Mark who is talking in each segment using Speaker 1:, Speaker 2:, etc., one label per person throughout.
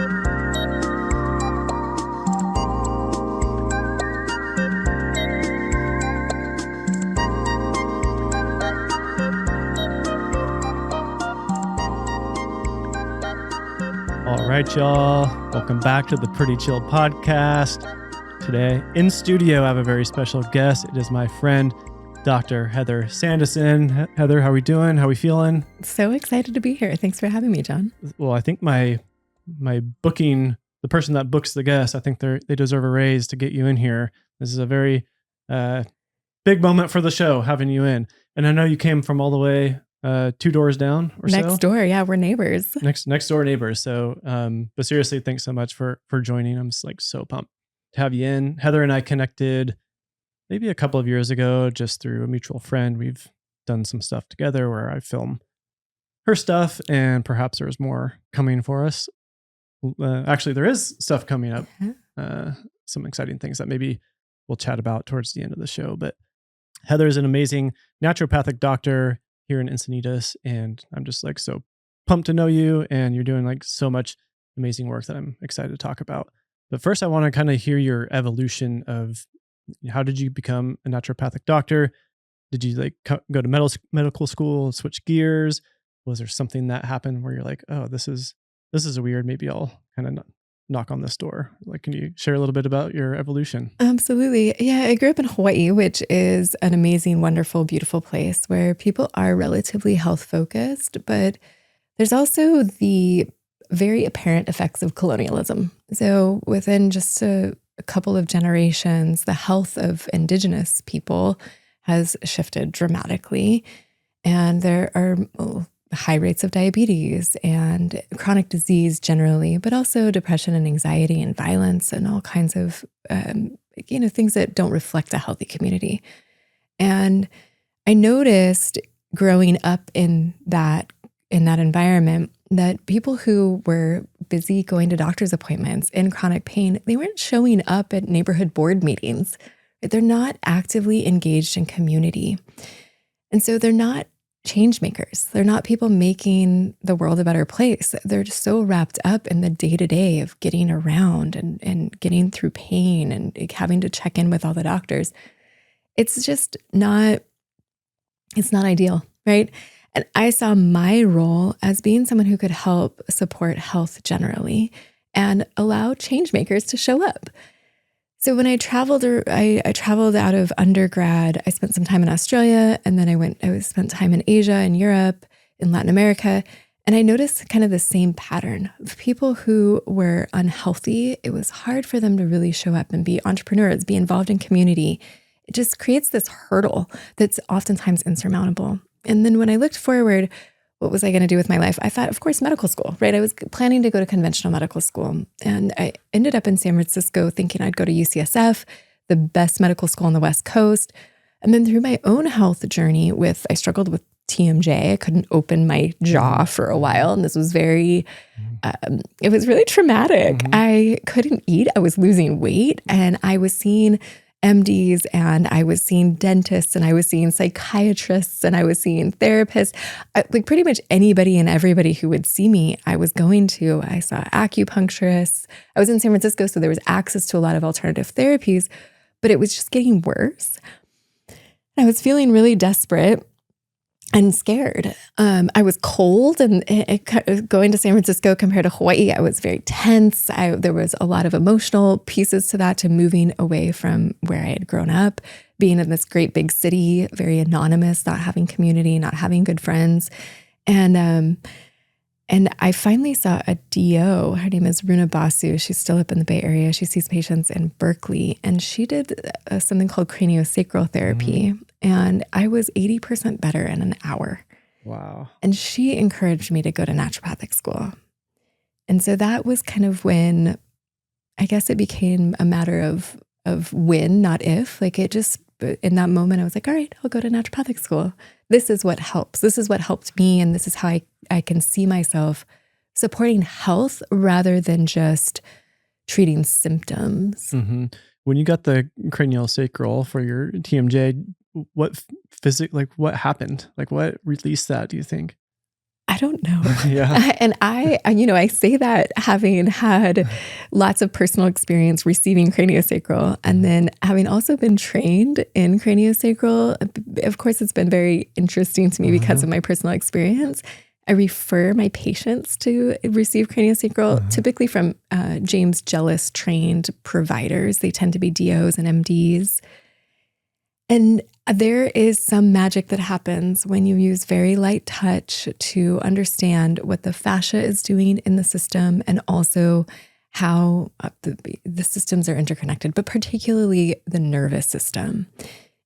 Speaker 1: All right, y'all. Welcome back to the Pretty Chill podcast. Today in studio, I have a very special guest. It is my friend, Dr. Heather Sandison. Heather, how are we doing? How are we feeling?
Speaker 2: So excited to be here. Thanks for having me, John.
Speaker 1: Well, I think my booking, the person that books the guest, I think they deserve a raise to get you in here. This is a very big moment for the show, having you in. And I know you came from all the way 2 doors down or
Speaker 2: next door. Yeah, we're neighbors.
Speaker 1: Next door neighbors. So, but seriously, thanks so much for joining. I'm just like so pumped to have you in. Heather and I connected maybe a couple of years ago, just through a mutual friend. We've done some stuff together where I film her stuff, and perhaps there's more coming for us. Actually, there is stuff coming up. Some exciting things that maybe we'll chat about towards the end of the show. But Heather is an amazing naturopathic doctor here in Encinitas, and I'm just like so pumped to know you, and you're doing like so much amazing work that I'm excited to talk about. But first, I want to kind of hear your evolution of how did you become a naturopathic doctor? Did you like go to medical school, switch gears? Was there something that happened where you're like, oh, this is weird. Maybe I'll kind of knock on this door. Like, can you share a little bit about your evolution?
Speaker 2: Absolutely. Yeah, I grew up in Hawaii, which is an amazing, wonderful, beautiful place where people are relatively health focused, but there's also the very apparent effects of colonialism. So within just a couple of generations, the health of indigenous people has shifted dramatically. And there are high rates of diabetes and chronic disease generally, but also depression and anxiety and violence and all kinds of, things that don't reflect a healthy community. And I noticed growing up in that environment that people who were busy going to doctor's appointments in chronic pain, they weren't showing up at neighborhood board meetings. They're not actively engaged in community. And so they're not change makers. They're not people making the world a better place. They're just so wrapped up in the day-to-day of getting around and getting through pain and having to check in with all the doctors. It's just not ideal, right? And I saw my role as being someone who could help support health generally and allow change makers to show up. So when I traveled, I traveled out of undergrad. I spent some time in Australia, and then I spent time in Asia and Europe, in Latin America, and I noticed kind of the same pattern of people who were unhealthy. It was hard for them to really show up and be entrepreneurs, be involved in community. It just creates this hurdle that's oftentimes insurmountable. And then when I looked forward, what was I going to do with my life? I thought, of course, medical school, right? I was planning to go to conventional medical school. And I ended up in San Francisco thinking I'd go to UCSF, the best medical school on the West Coast. And then through my own health journey I struggled with TMJ. I couldn't open my jaw for a while. And this was it was really traumatic. Mm-hmm. I couldn't eat. I was losing weight, and I was seeing MDs, and I was seeing dentists, and I was seeing psychiatrists, and I was seeing therapists. Like pretty much anybody and everybody who would see me, I was going to. I saw acupuncturists. I was in San Francisco, so there was access to a lot of alternative therapies, but it was just getting worse. I was feeling really desperate and scared. I was cold, and going to San Francisco compared to Hawaii, I was very tense. There was a lot of emotional pieces to that, to moving away from where I had grown up, being in this great big city, very anonymous, not having community, not having good friends. And I finally saw a DO. Her name is Runa Basu. She's still up in the Bay Area. She sees patients in Berkeley, and she did something called craniosacral therapy. Mm-hmm. And I was 80% better in an hour.
Speaker 1: Wow.
Speaker 2: And she encouraged me to go to naturopathic school. And so that was kind of when I guess it became a matter of when, not if. Like it just, in that moment, I was like, all right, I'll go to naturopathic school. This is what helps. This is what helped me. And this is how I can see myself supporting health rather than just treating symptoms.
Speaker 1: Mm-hmm. When you got the craniosacral for your TMJ, what happened? Like what released that, do you think?
Speaker 2: I don't know.
Speaker 1: Yeah.
Speaker 2: And I say that having had lots of personal experience receiving craniosacral and then having also been trained in craniosacral. Of course, it's been very interesting to me because of my personal experience. I refer my patients to receive craniosacral, typically from James Jellis trained providers. They tend to be DOs and MDs. And there is some magic that happens when you use very light touch to understand what the fascia is doing in the system and also how the systems are interconnected, but particularly the nervous system.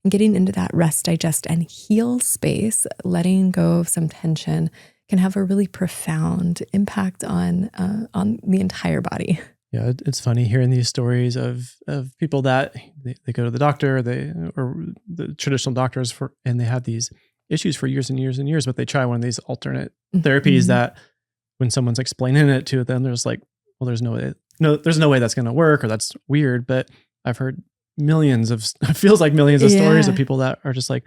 Speaker 2: And getting into that rest, digest, and heal space, letting go of some tension can have a really profound impact on the entire body.
Speaker 1: Yeah, it's funny hearing these stories of people that they go to the doctor, or the traditional doctors and they have these issues for years and years and years, but they try one of these alternate therapies that when someone's explaining it to them, they're just like, well, there's no way that's going to work, or that's weird. But I've heard it feels like millions of stories of people that are just like,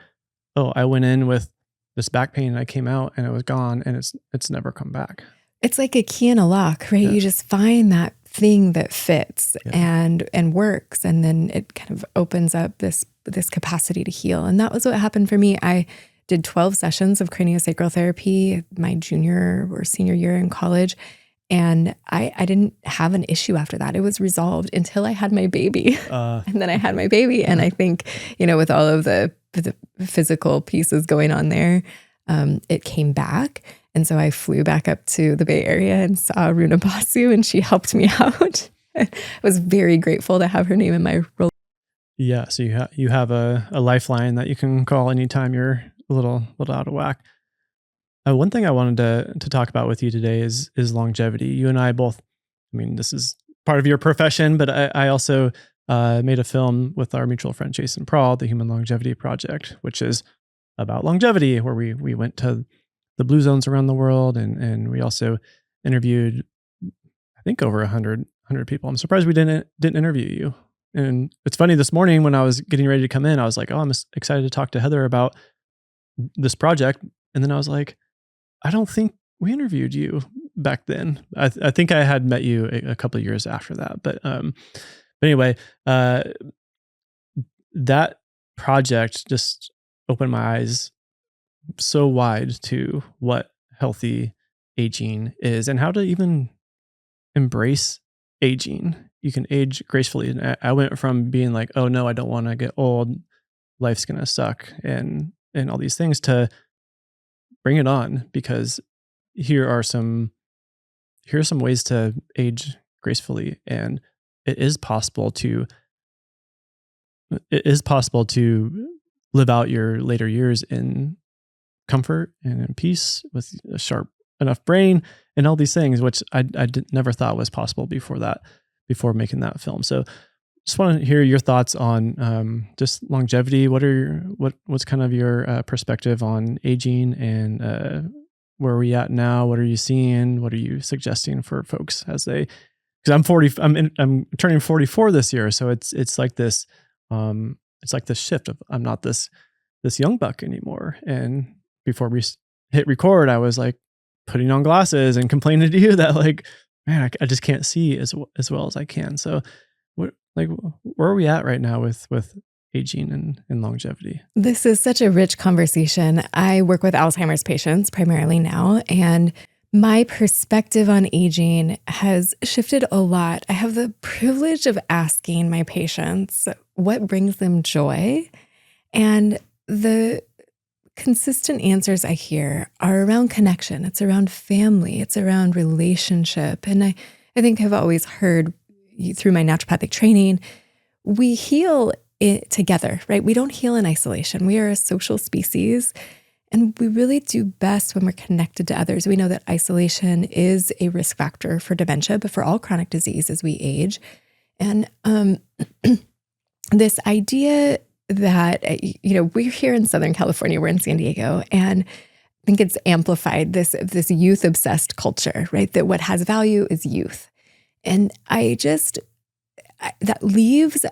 Speaker 1: oh, I went in with this back pain and I came out and it was gone and it's never come back.
Speaker 2: It's like a key in a lock, right?
Speaker 1: Yeah.
Speaker 2: You just find that thing that fits and works, and then it kind of opens up this capacity to heal. And that was what happened for me. I did 12 sessions of craniosacral therapy my junior or senior year in college, and I didn't have an issue after that. It was resolved until I had my baby. And then I had my baby, and I think, with all of the physical pieces going on there, it came back. And so I flew back up to the Bay Area and saw Runa Basu, and she helped me out. I was very grateful to have her name in my role.
Speaker 1: Yeah, so you have a lifeline that you can call anytime you're a little out of whack. One thing I wanted to talk about with you today is longevity. You and I both, I mean, this is part of your profession, but I also made a film with our mutual friend Jason Prawl, the Human Longevity Project, which is about longevity, where we went to the blue zones around the world, and we also interviewed, I think, over 100 people. I'm surprised we didn't interview you. And it's funny, this morning when I was getting ready to come in, I was like, oh, I'm excited to talk to Heather about this project. And then I was like, I don't think we interviewed you back then. I think I had met you a couple of years after that. But anyway, that project just opened my eyes so wide to what healthy aging is and how to even embrace aging. You can age gracefully. And I went from being like, oh no, I don't want to get old, life's going to suck, and all these things, to bring it on, because here are some ways to age gracefully, and it is possible to live out your later years in comfort and in peace with a sharp enough brain and all these things, which I never thought was possible before making that film. So just want to hear your thoughts on just longevity. What's kind of your perspective on aging, and where are we at now? What are you seeing? What are you suggesting for folks as they, because I'm turning 44 this year. So it's like this shift of, I'm not this young buck anymore. And before we hit record, I was like putting on glasses and complaining to you that, like, man, I just can't see as well as I can. So where are we at right now with aging and longevity?
Speaker 2: This is such a rich conversation. I work with Alzheimer's patients primarily now, and my perspective on aging has shifted a lot. I have the privilege of asking my patients what brings them joy, and the consistent answers I hear are around connection. It's around family. It's around relationship. And I think I've always heard through my naturopathic training, we heal it together, right? We don't heal in isolation. We are a social species, and we really do best when we're connected to others. We know that isolation is a risk factor for dementia, but for all chronic disease as we age. And this idea that, we're here in Southern California, we're in San Diego, and I think it's amplified this youth obsessed culture, right? That what has value is youth. And that leaves,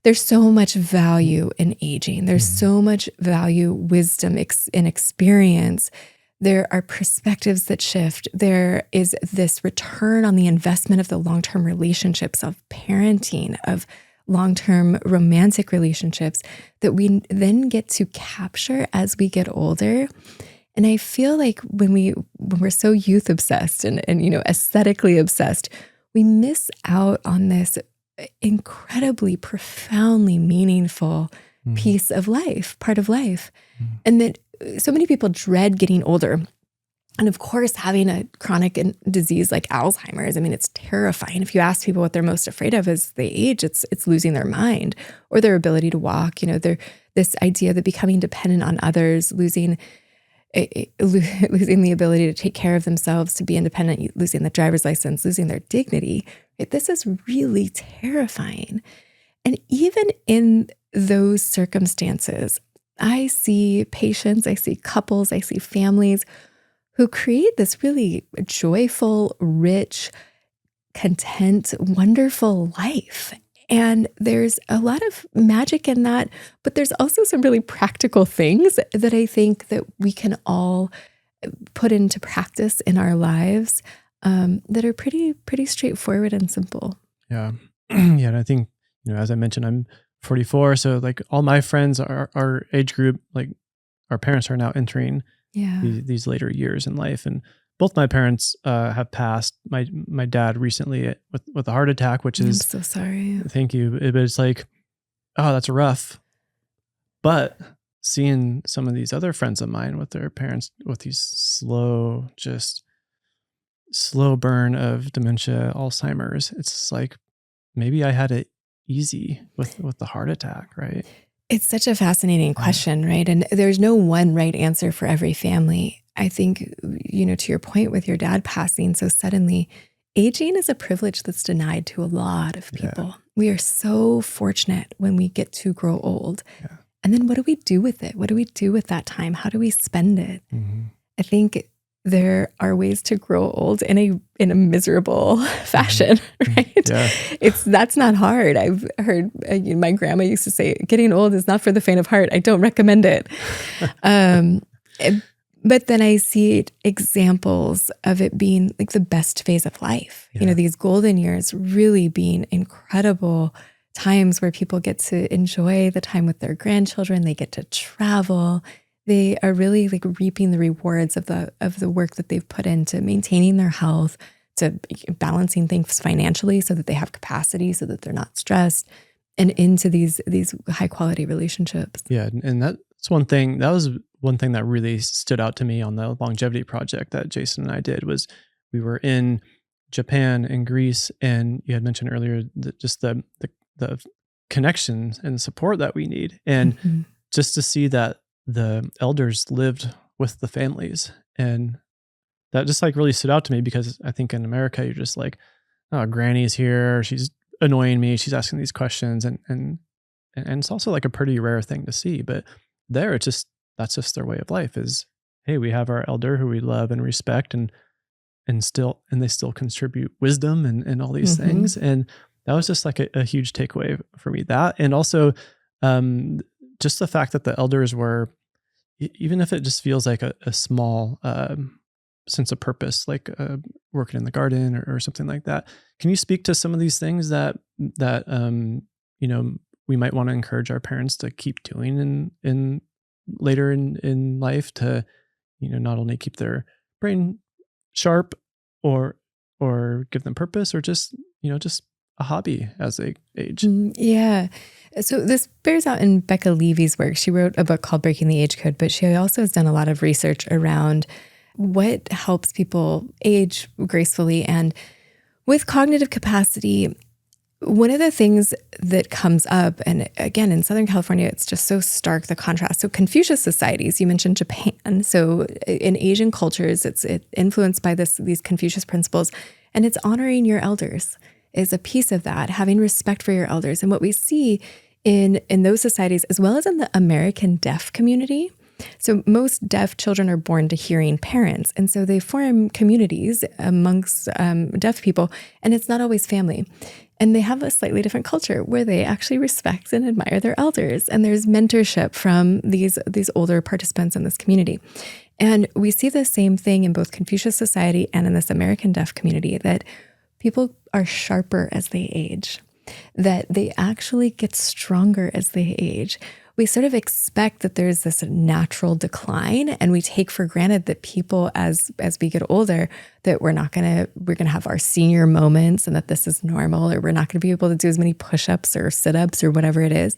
Speaker 2: there's so much value in aging. There's so much value, wisdom, and experience There are perspectives that shift. There is this return on the investment of the long-term relationships, of parenting, of long-term romantic relationships that we then get to capture as we get older. And I feel like when we're so youth obsessed and aesthetically obsessed, we miss out on this incredibly profoundly meaningful piece of life, part of life. And that so many people dread getting older. And of course, having a chronic disease like Alzheimer's, I mean, it's terrifying. If you ask people what they're most afraid of as they age, it's losing their mind or their ability to walk. This idea that becoming dependent on others, losing the ability to take care of themselves, to be independent, losing the driver's license, losing their dignity. Right? This is really terrifying. And even in those circumstances, I see patients, I see couples, I see families who create this really joyful, rich, content, wonderful life. And there's a lot of magic in that, but there's also some really practical things that I think that we can all put into practice in our lives that are pretty straightforward and simple.
Speaker 1: Yeah. Yeah. And I think, as I mentioned, I'm 44. So like all my friends are our age group, like our parents are now entering these later years in life. And both my parents have passed. My dad recently with a heart attack, which is...
Speaker 2: I'm so sorry.
Speaker 1: Thank you. But it's like, oh, that's rough. But seeing some of these other friends of mine with their parents with these slow burn of dementia, Alzheimer's, it's like maybe I had it easy with the heart attack, right?
Speaker 2: It's such a fascinating question, right? And there's no one right answer for every family. I think, to your point with your dad passing so suddenly, aging is a privilege that's denied to a lot of people. Yeah. We are so fortunate when we get to grow old. Yeah. And then what do we do with it? What do we do with that time? How do we spend it? Mm-hmm. I think there are ways to grow old in a miserable fashion, right? Yeah. That's not hard. I've heard my grandma used to say, getting old is not for the faint of heart. I don't recommend it. But then I see examples of it being like the best phase of life. Yeah. These golden years really being incredible times where people get to enjoy the time with their grandchildren. They get to travel. They are really like reaping the rewards of the work that they've put into maintaining their health, to balancing things financially so that they have capacity, so that they're not stressed, and into these high quality relationships.
Speaker 1: Yeah, and that's one thing. That was one thing that really stood out to me on the longevity project that Jason and I did. Was we were in Japan and Greece, and you had mentioned earlier just the connections and support that we need, and just to see that the elders lived with the families, and that just like really stood out to me, because I think in America you're just like, oh, Granny's here, she's annoying me, she's asking these questions, and it's also like a pretty rare thing to see. But there, that's just their way of life. Is, hey, we have our elder who we love and respect, and they still contribute wisdom and all these things. And that was just like a huge takeaway for me. That, and also just the fact that the elders were, even if it just feels like a small sense of purpose, like working in the garden or something like that. Can you speak to some of these things that we might want to encourage our parents to keep doing in later in life, to not only keep their brain sharp or give them purpose, or just a hobby as they age?
Speaker 2: Yeah. So this bears out in Becca Levy's work. She wrote a book called Breaking the Age Code, but she also has done a lot of research around what helps people age gracefully. And with cognitive capacity, one of the things that comes up, and again, in Southern California, it's just so stark, the contrast. So Confucius societies, you mentioned Japan. So in Asian cultures, it's influenced by these Confucius principles, and it's honoring your elders is a piece of that, having respect for your elders. And what we see in those societies, as well as in the American deaf community, so most deaf children are born to hearing parents. And so they form communities amongst deaf people, and it's not always family. And they have a slightly different culture where they actually respect and admire their elders. And there's mentorship from these older participants in this community. And we see the same thing in both Confucius Society and in this American Deaf community, that people are sharper as they age, that they actually get stronger as they age. We sort of expect that there's this natural decline, and we take for granted that people, as we get older, that we're gonna have our senior moments, and that this is normal, or we're not gonna be able to do as many push-ups or sit-ups or whatever it is.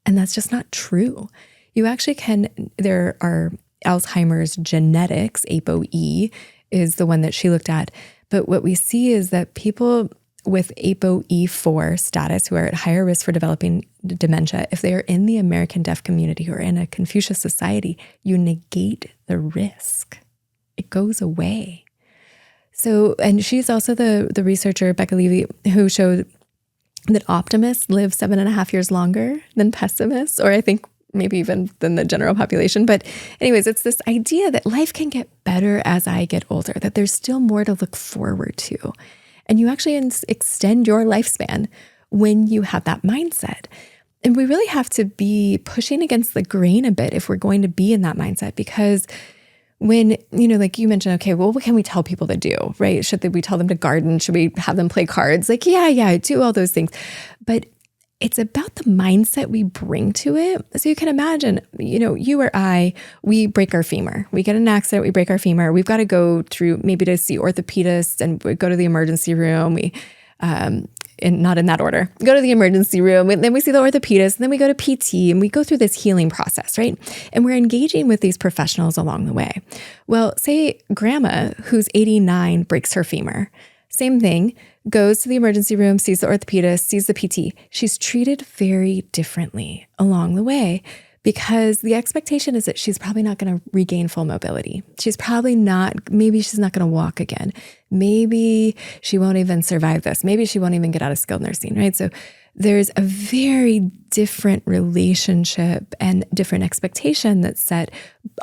Speaker 2: And that's just not true. You actually can. There are Alzheimer's genetics. ApoE is the one that she looked at. But what we see is that people with ApoE4 status, who are at higher risk for developing dementia, if they are in the American Deaf community or in a Confucius Society, you negate the risk. It goes away. So, and she's also the researcher, Becca Levy, who showed that optimists live 7.5 years longer than pessimists, or I think maybe even than the general population. But anyways, it's this idea that life can get better as I get older, that there's still more to look forward to. And you actually extend your lifespan when you have that mindset. And we really have to be pushing against the grain a bit if we're going to be in that mindset, because when, like you mentioned, okay, well, what can we tell people to do, right? Should we tell them to garden? Should we have them play cards? Like, yeah, do all those things. But it's about the mindset we bring to it. So you can imagine, you or I, we break our femur. We get in an accident, we break our femur. We've got to go through maybe to see orthopedists, and we go to the emergency room. We, not in that order, go to the emergency room, and then we see the orthopedist, and then we go to PT, and we go through this healing process, right? And we're engaging with these professionals along the way. Well, say grandma, who's 89, breaks her femur. Same thing, goes to the emergency room, sees the orthopedist, sees the PT. She's treated very differently along the way, because the expectation is that she's probably not going to regain full mobility. Maybe she's not going to walk again. Maybe she won't even survive this. Maybe she won't even get out of skilled nursing, right? So there's a very different relationship and different expectation that's set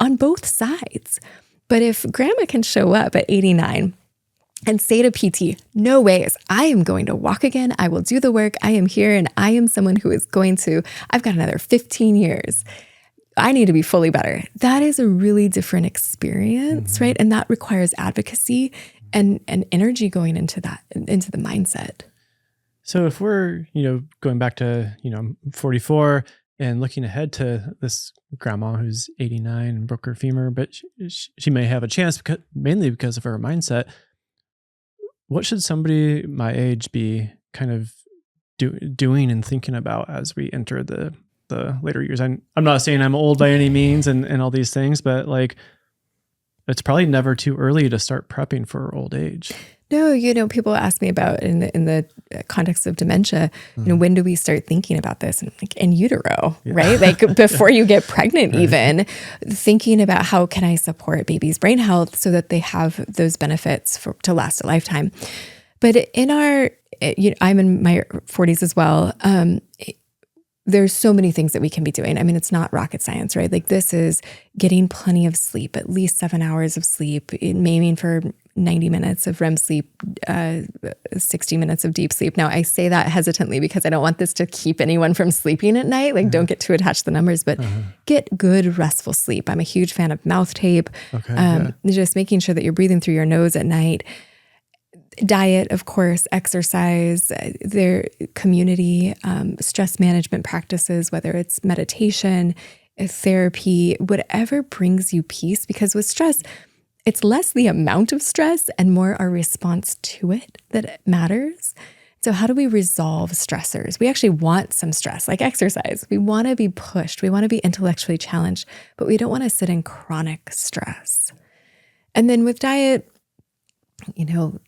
Speaker 2: on both sides. But if grandma can show up at 89 and say to PT, no ways, I am going to walk again. I will do the work. I am here, and I am someone who is I've got another 15 years. I need to be fully better. That is a really different experience, right? And that requires advocacy and energy going into that, into the mindset.
Speaker 1: So if we're, going back to, 44 and looking ahead to this grandma who's 89 and broke her femur, but she may have a chance mainly because of her mindset. What should somebody my age be kind of doing and thinking about as we enter the later years? I'm not saying I'm old by any means and all these things, but like, it's probably never too early to start prepping for old age.
Speaker 2: No, people ask me about in the context of dementia, when do we start thinking about this? And like in utero, right? Like before you get pregnant, right. Even thinking about how can I support baby's brain health so that they have those benefits to last a lifetime. But in I'm in my 40s as well. There's so many things that we can be doing. I mean, it's not rocket science, right? Like this is getting plenty of sleep, at least 7 hours of sleep, aiming for 90 minutes of REM sleep, 60 minutes of deep sleep. Now, I say that hesitantly because I don't want this to keep anyone from sleeping at night. Like, don't get too attached to the numbers, but get good, restful sleep. I'm a huge fan of mouth tape. Just making sure that you're breathing through your nose at night. Diet, of course, exercise, their community, stress management practices, whether it's meditation, therapy, whatever brings you peace. Because with stress, it's less the amount of stress and more our response to it that matters. So how do we resolve stressors? We actually want some stress, like exercise. We want to be pushed. We want to be intellectually challenged, but we don't want to sit in chronic stress. And then with diet,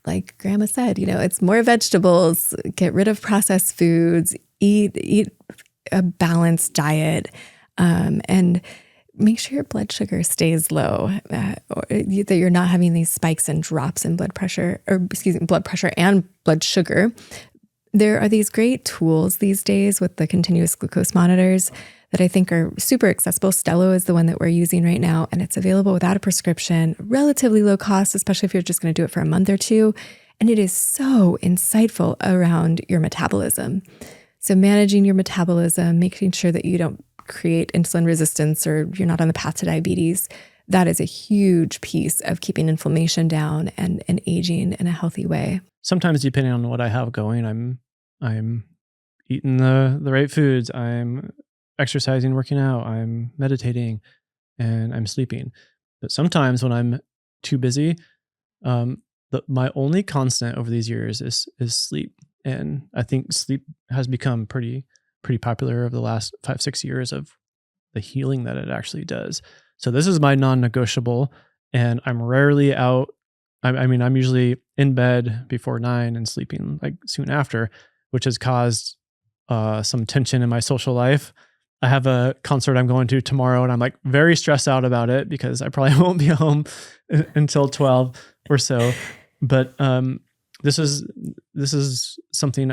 Speaker 2: like grandma said, it's more vegetables, get rid of processed foods, eat a balanced diet, and make sure your blood sugar stays low, or that you're not having these spikes and drops in blood pressure and blood sugar. There are these great tools these days with the continuous glucose monitors that I think are super accessible. Stello is the one that we're using right now, and it's available without a prescription, relatively low cost, especially if you're just going to do it for a month or two. And it is so insightful around your metabolism. So managing your metabolism, making sure that you don't create insulin resistance or you're not on the path to diabetes, that is a huge piece of keeping inflammation down and aging in a healthy way.
Speaker 1: Sometimes depending on what I have going, I'm eating the right foods, I'm exercising, working out, I'm meditating, and I'm sleeping. But sometimes when I'm too busy, my only constant over these years is sleep. And I think sleep has become pretty popular over the last 5, 6 years of the healing that it actually does. So this is my non-negotiable, and I'm rarely out. I mean, I'm usually in bed before 9 and sleeping like soon after, which has caused some tension in my social life. I have a concert I'm going to tomorrow, and I'm like very stressed out about it because I probably won't be home until 12 or so. But this is something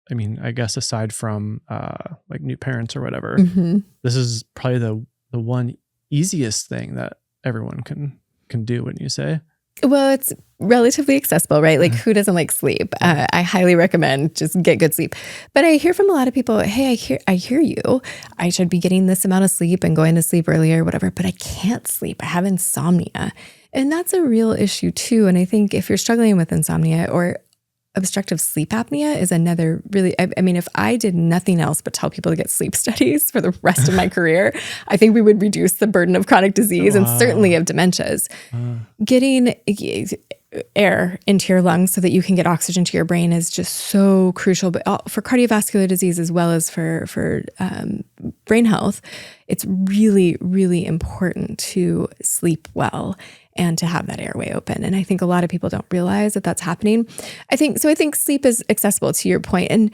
Speaker 1: I mean, I guess aside from like new parents or whatever, this is probably the one easiest thing that everyone can do, wouldn't you say?
Speaker 2: Well, it's relatively accessible, right? Like who doesn't like sleep? I highly recommend just get good sleep. But I hear from a lot of people, hey, I hear you. I should be getting this amount of sleep and going to sleep earlier, whatever, but I can't sleep. I have insomnia. And that's a real issue too. And I think if you're struggling with insomnia or obstructive sleep apnea is another really, I mean, if I did nothing else but tell people to get sleep studies for the rest of my career, I think we would reduce the burden of chronic disease and certainly of dementias. Getting air into your lungs so that you can get oxygen to your brain is just so crucial, but for cardiovascular disease as well as for brain health, it's really, really important to sleep well and to have that airway open. And I think a lot of people don't realize that that's happening. I think sleep is accessible to your point. And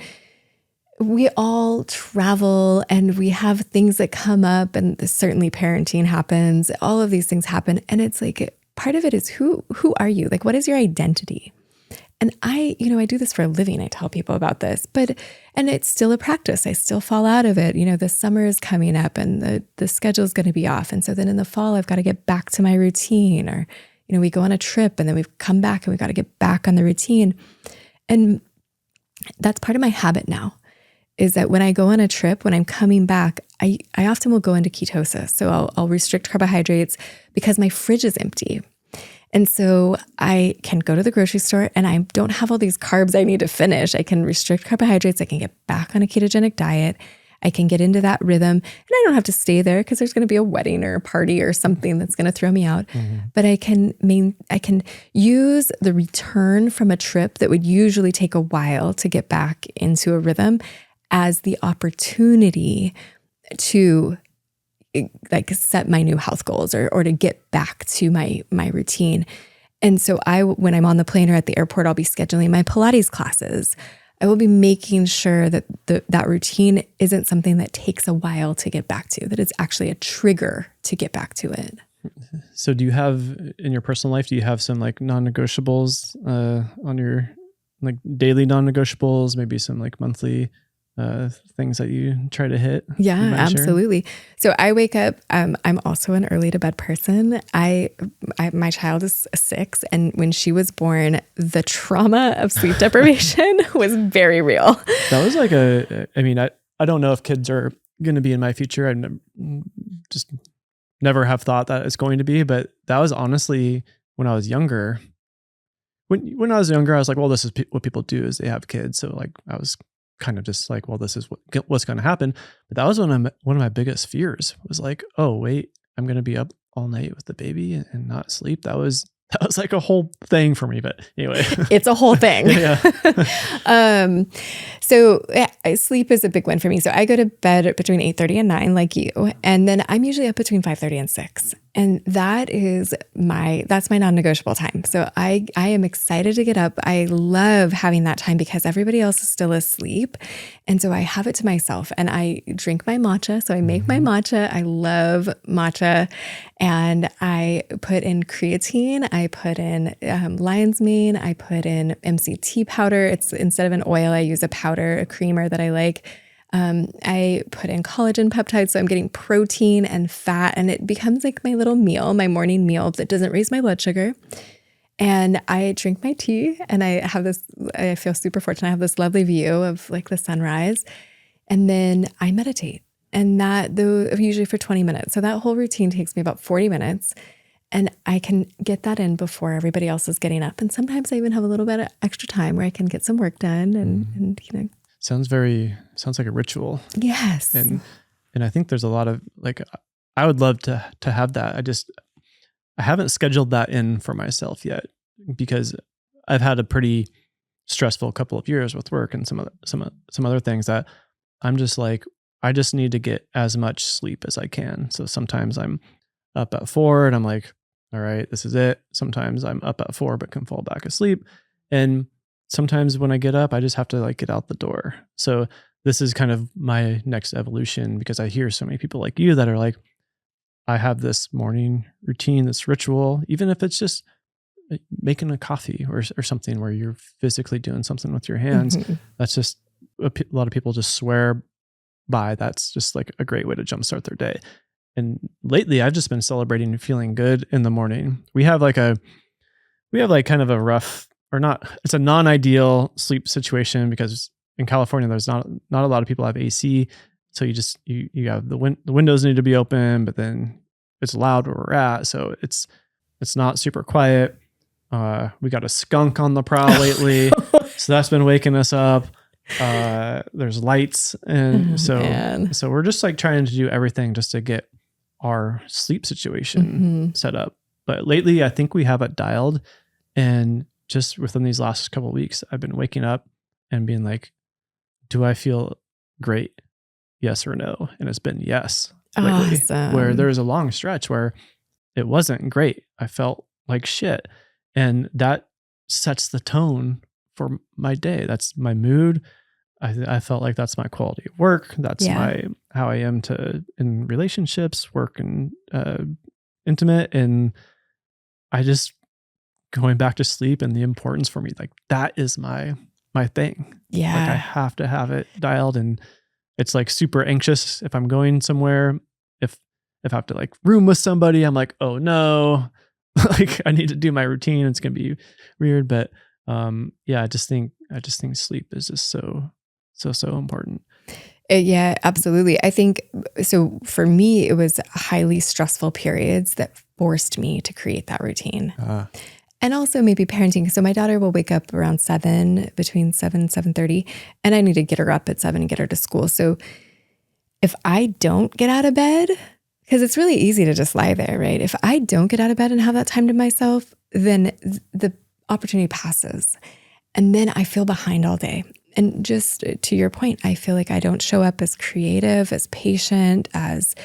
Speaker 2: we all travel and we have things that come up, and certainly parenting happens. All of these things happen. And it's like, part of it is who are you? Like, what is your identity? And I do this for a living. I tell people about this, and it's still a practice. I still fall out of it. The summer is coming up and the schedule is going to be off. And so then in the fall, I've got to get back to my routine, or, we go on a trip and then we've come back and we've got to get back on the routine. And that's part of my habit now, is that when I go on a trip, when I'm coming back, I often will go into ketosis. So I'll restrict carbohydrates because my fridge is empty. And so I can go to the grocery store and I don't have all these carbs I need to finish. I can restrict carbohydrates. I can get back on a ketogenic diet. I can get into that rhythm, and I don't have to stay there because there's going to be a wedding or a party or something that's going to throw me out. But I can use the return from a trip that would usually take a while to get back into a rhythm as the opportunity to like set my new health goals or to get back to my routine. And so when I'm on the plane or at the airport, I'll be scheduling my Pilates classes. I will be making sure that that routine isn't something that takes a while to get back to, that it's actually a trigger to get back to it.
Speaker 1: So do you have, in your personal life, do you have some like non-negotiables on your like daily non-negotiables, maybe some like monthly things that you try to hit?
Speaker 2: Yeah, absolutely. So I wake up, I'm also an early to bed person. My child is 6, and when she was born, the trauma of sleep deprivation was very real.
Speaker 1: That was like I don't know if kids are going to be in my future. Just never have thought that it's going to be, but that was honestly when I was younger. When I was younger, I was like, well, this is what people do, is they have kids. So like I was kind of just like, well, this is what's going to happen. But that was one of my biggest fears, was like, oh wait, I'm going to be up all night with the baby and not sleep. That was like a whole thing for me. But anyway,
Speaker 2: it's a whole thing.
Speaker 1: Yeah.
Speaker 2: So sleep is a big one for me. So I go to bed between 8:30 and 9, like you, and then I'm usually up between 5:30 and 6. And that's my non-negotiable time. So I am excited to get up. I love having that time because everybody else is still asleep. And so I have it to myself, and I drink my matcha. So I make my matcha. I love matcha, and I put in creatine. I put in lion's mane. I put in MCT powder. It's, instead of an oil, I use a powder, a creamer that I like. I put in collagen peptides, so I'm getting protein and fat, and it becomes like my little meal, my morning meal that doesn't raise my blood sugar. And I drink my tea, and I feel super fortunate. I have this lovely view of like the sunrise, and then I meditate. And that though usually for 20 minutes. So that whole routine takes me about 40 minutes. And I can get that in before everybody else is getting up. And sometimes I even have a little bit of extra time where I can get some work done and
Speaker 1: Sounds like a ritual.
Speaker 2: Yes.
Speaker 1: And I think there's a lot of like, I would love to have that. I haven't scheduled that in for myself yet because I've had a pretty stressful couple of years with work and some other things that I'm just like, I just need to get as much sleep as I can. So sometimes I'm up at 4 and I'm like, all right, this is it. Sometimes I'm up at 4 but can fall back asleep. And sometimes when I get up, I just have to like get out the door. So this is kind of my next evolution because I hear so many people like you that are like, I have this morning routine, this ritual, even if it's just making a coffee or something where you're physically doing something with your hands. That's just a lot of people just swear by. That's just like a great way to jumpstart their day. And lately I've just been celebrating feeling good in the morning. We have like kind of a rough or not, it's a non-ideal sleep situation because in California, there's not a lot of people have AC. So you have the windows need to be open, but then it's loud where we're at. So it's not super quiet. We got a skunk on the prowl lately. So that's been waking us up. There's lights. And so we're just like trying to do everything just to get our sleep situation set up. But lately I think we have it dialed. And just within these last couple of weeks, I've been waking up and being like, do I feel great? Yes or no? And it's been yes lately.
Speaker 2: Awesome.
Speaker 1: Where there was a long stretch where it wasn't great. I felt like shit. And that sets the tone for my day. That's my mood. I felt like that's my quality of work. That's how I am in relationships, work and intimate. And I just going back to sleep and the importance for me, like that is my thing.
Speaker 2: Yeah.
Speaker 1: Like I have to have it dialed, and it's like super anxious if I'm going somewhere. If I have to like room with somebody, I'm like, oh no, like I need to do my routine. It's going to be weird. But I just think sleep is just so important.
Speaker 2: Yeah, absolutely. I think so for me, it was highly stressful periods that forced me to create that routine. And also maybe parenting. So my daughter will wake up around 7, between 7 and 7:30, and I need to get her up at 7 and get her to school. So if I don't get out of bed, because it's really easy to just lie there, right? If I don't get out of bed and have that time to myself, then the opportunity passes. And then I feel behind all day. And just to your point, I feel like I don't show up as creative, as patient, as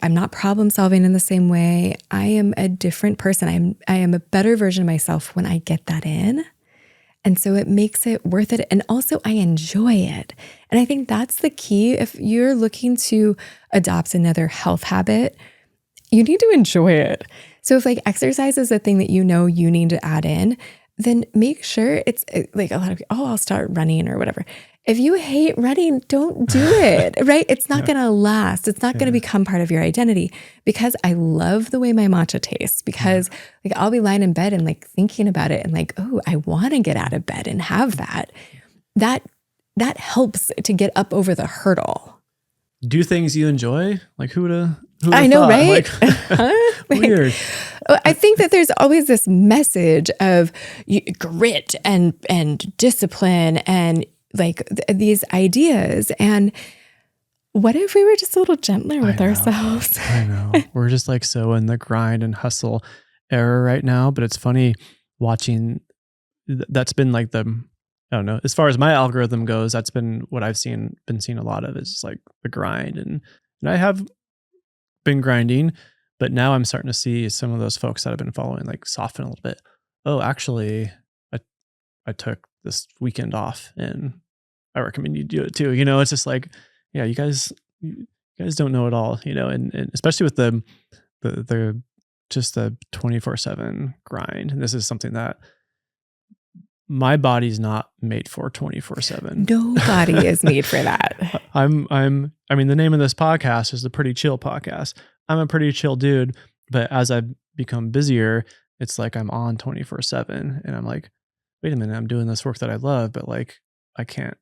Speaker 2: I'm not problem solving in the same way. I am a different person. I am a better version of myself when I get that in. And so it makes it worth it. And also I enjoy it. And I think that's the key. If you're looking to adopt another health habit, you need to enjoy it. So if like exercise is a thing that you know you need to add in, then make sure it's like a lot of people, I'll start running or whatever. If you hate running, don't do it, right? It's not going to last. It's not going to become part of your identity, because I love the way my matcha tastes, because like I'll be lying in bed and like thinking about it and like, oh, I want to get out of bed and have that. That helps to get up over the hurdle.
Speaker 1: Do things you enjoy? Like who would
Speaker 2: I know,
Speaker 1: thought?
Speaker 2: right?
Speaker 1: Like, weird.
Speaker 2: I think that there's always this message of grit and discipline and like these ideas. And what if we were just a little gentler with ourselves?
Speaker 1: I know. We're just like so in the grind and hustle era right now. But it's funny watching. That's been like I don't know. As far as my algorithm goes, that's been what I've been seeing a lot of, is like the grind, and I have been grinding, but now I'm starting to see some of those folks that I've been following like soften a little bit. Oh, actually, I took this weekend off, and I recommend you do it too. You know, it's just like, yeah, you guys don't know it all, you know, and especially with the just the 24/7 grind. And this is something that my body's not made for 24/7.
Speaker 2: Nobody is made for that.
Speaker 1: I mean, the name of this podcast is the Pretty Chill Podcast. I'm a pretty chill dude, but as I've become busier, it's like I'm on 24/7, and I'm like, wait a minute, I'm doing this work that I love, but like I can't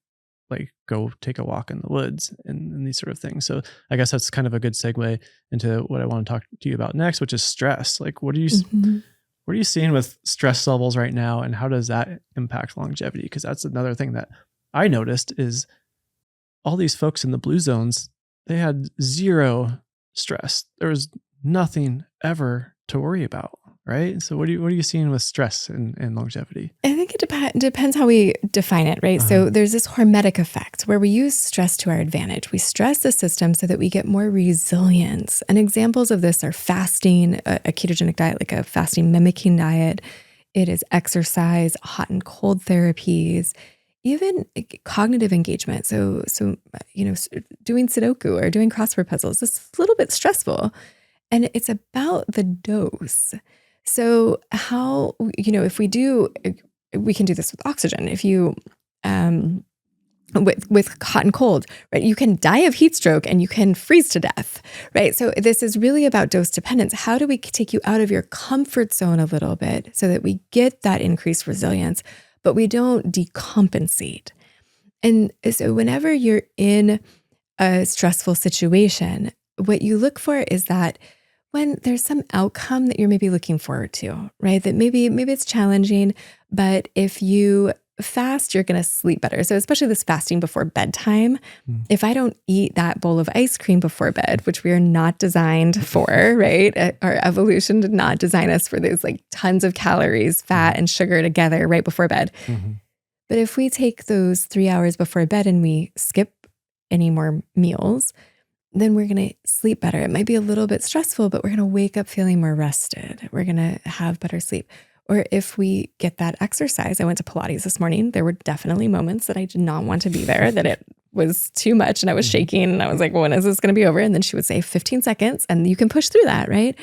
Speaker 1: like go take a walk in the woods and these sort of things. So I guess that's kind of a good segue into what I want to talk to you about next, which is stress. Like
Speaker 2: Mhm.
Speaker 1: what are you seeing with stress levels right now, and how does that impact longevity? Because that's another thing that I noticed is all these folks in the blue zones, they had zero stress. There was nothing ever to worry about, right? So what are you seeing with stress and longevity?
Speaker 2: I think it depends how we define it, right?
Speaker 1: Uh-huh.
Speaker 2: So there's this hormetic effect where we use stress to our advantage. We stress the system so that we get more resilience. And examples of this are fasting, a ketogenic diet, like a fasting mimicking diet. It is exercise, hot and cold therapies, even cognitive engagement. Doing Sudoku or doing crossword puzzles is a little bit stressful. And it's about the dose. So if we can do this with oxygen. If you, with hot and cold, right, you can die of heat stroke and you can freeze to death, right? So this is really about dose dependence. How do we take you out of your comfort zone a little bit so that we get that increased resilience, but we don't decompensate? And so whenever you're in a stressful situation, what you look for is that when there's some outcome that you're maybe looking forward to, right? That maybe it's challenging, but if you fast, you're going to sleep better. So especially this fasting before bedtime,
Speaker 1: Mm.
Speaker 2: if I don't eat that bowl of ice cream before bed, which we are not designed for, right? Our evolution did not design us for these like tons of calories, fat and sugar together right before bed.
Speaker 1: Mm-hmm.
Speaker 2: But if we take those 3 hours before bed and we skip any more meals, then we're going to sleep better. It might be a little bit stressful, but we're going to wake up feeling more rested. We're going to have better sleep. Or if we get that exercise, I went to Pilates this morning. There were definitely moments that I did not want to be there, that it was too much and I was shaking and I was like, when is this going to be over? And then she would say 15 seconds and you can push through that, right?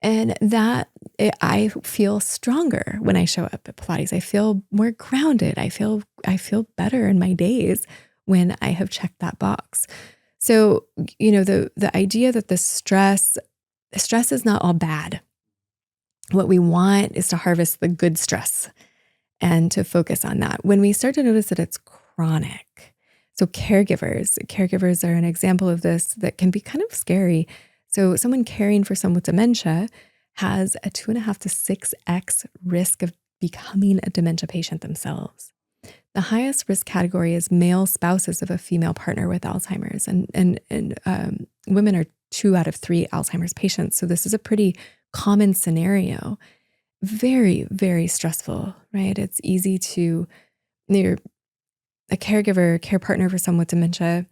Speaker 2: And I feel stronger when I show up at Pilates. I feel more grounded. I feel better in my days when I have checked that box. So, the idea that the stress is not all bad. What we want is to harvest the good stress and to focus on that. When we start to notice that it's chronic, so caregivers are an example of this that can be kind of scary. So someone caring for someone with dementia has a 2.5 to 6x risk of becoming a dementia patient themselves. The highest risk category is male spouses of a female partner with Alzheimer's, and women are 2 out of 3 Alzheimer's patients. So this is a pretty common scenario. Very, very stressful, right? It's easy to, you're a caregiver, care partner for someone with dementia.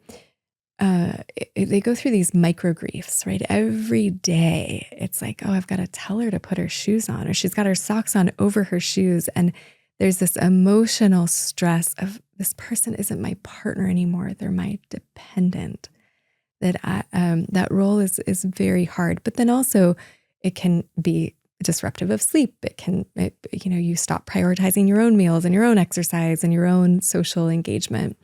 Speaker 2: They go through these micro griefs, right? Every day, it's like, oh, I've got to tell her to put her shoes on, or she's got her socks on over her shoes, and there's this emotional stress of this person isn't my partner anymore; they're my dependent. That role is very hard, but then also it can be disruptive of sleep. You stop prioritizing your own meals and your own exercise and your own social engagement.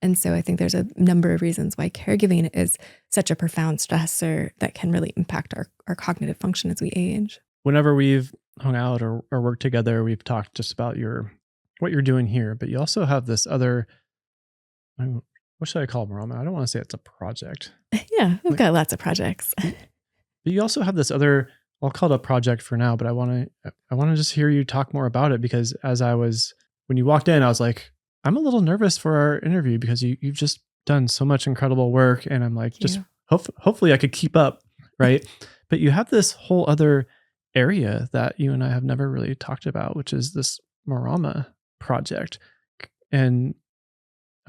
Speaker 2: And so I think there's a number of reasons why caregiving is such a profound stressor that can really impact our cognitive function as we age.
Speaker 1: Whenever we've hung out or worked together, we've talked just about what you're doing here, but you also have this other, what should I call it, Marama? I don't want to say it's a project.
Speaker 2: Yeah, we've
Speaker 1: Like,
Speaker 2: got lots of projects.
Speaker 1: but you also have this other, I'll call it a project for now, but I want to just hear you talk more about it, because when you walked in, I was like, I'm a little nervous for our interview because you've just done so much incredible work. And I'm like,
Speaker 2: Thank
Speaker 1: just
Speaker 2: you.
Speaker 1: hopefully I could keep up. Right. But you have this whole other area that you and I have never really talked about, which is this Marama project. And